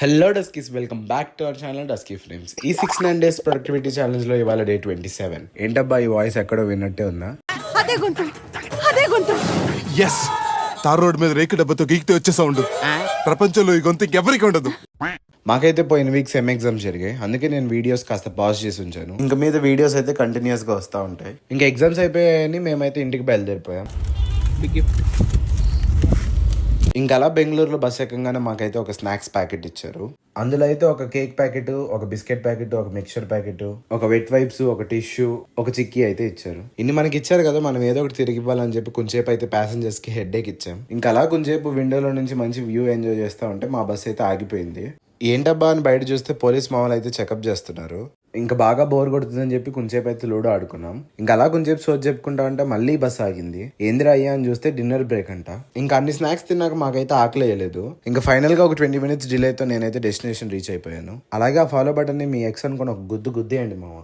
Hello Duskies, welcome back to our channel Dusky Frames. ఈ 69 days productivity challenge లో ఇవాళ day 27. ఏంటబ్బా ఈ వాయిస్ ఎక్కడో విన్నట్టే ఉందా? అదే గొంతు ఎస్, తార్ రోడ్ మీద రేకు డబ్బతో గీకితే వచ్చే సౌండ్ ప్రపంచంలో ఈ గొంతు ఇంకెవరికి ఉండదు. మాకైతే పోయిన వీక్ సెమ్ ఎగ్జామ్స్ జరిగాయి, అందుకే నేను వీడియోస్ కాస్త పాజ్ చేసి ఉంచాను. ఇంకా మీద వీడియోస్ అయితే కంటిన్యూస్ గా వస్తూ ఉంటాయి. ఇంకా ఎగ్జామ్స్ అయిపోయాయని మేమైతే ఇంటికి బయలుదేరిపోయాం. ఇంకా అలా బెంగళూరులో బస్ ఎక్కగానే మాకైతే ఒక స్నాక్స్ ప్యాకెట్ ఇచ్చారు. అందులో అయితే ఒక కేక్ ప్యాకెట్, ఒక బిస్కెట్ ప్యాకెట్, ఒక మిక్చర్ ప్యాకెట్, ఒక వెట్ వైప్స్, ఒక టిష్యూ, ఒక చిక్కీ అయితే ఇచ్చారు. ఇన్ని మనకి ఇచ్చారు కదా, మనం ఏదో ఒకటి తిరిగి ఇవ్వాలని చెప్పి కొంచెంసేపు అయితే ప్యాసింజర్స్ కి హెడ్ఏక్ ఇచ్చాం. ఇంకా అలా కొంచెంసేపు విండోలో నుంచి మంచి వ్యూ ఎంజాయ్ చేస్తూ ఉంటే మా బస్ అయితే ఆగిపోయింది. ఏంటబ్బా అని బయట చూస్తే పోలీస్ మామూలు అయితే చెకప్ చేస్తున్నారు. ఇంకా బాగా బోర్ కొడుతుందని చెప్పి కొంచెంసేపు అయితే లూడో ఆడుకున్నాం. ఇంకా అలా కొంచెంసేపు సోచ్ చెప్పుకుంటా ఉంటే మళ్ళీ బస్ ఆగింది. ఏందిరా అయ్యా అని చూస్తే డిన్నర్ బ్రేక్ అంట. ఇంకా అన్ని స్నాక్స్ తిన్నాక మాకైతే ఆకలి వేయలేదు. ఇంకా ఫైనల్ గా ఒక 20 minutes డిలేతో నేనైతే డెస్టినేషన్ రీచ్ అయిపోయాను. అలాగే ఆ ఫాలో బటన్ ని మీ ఎక్స్ అనుకుని ఒక గుద్దు గుద్దేయండి మామ.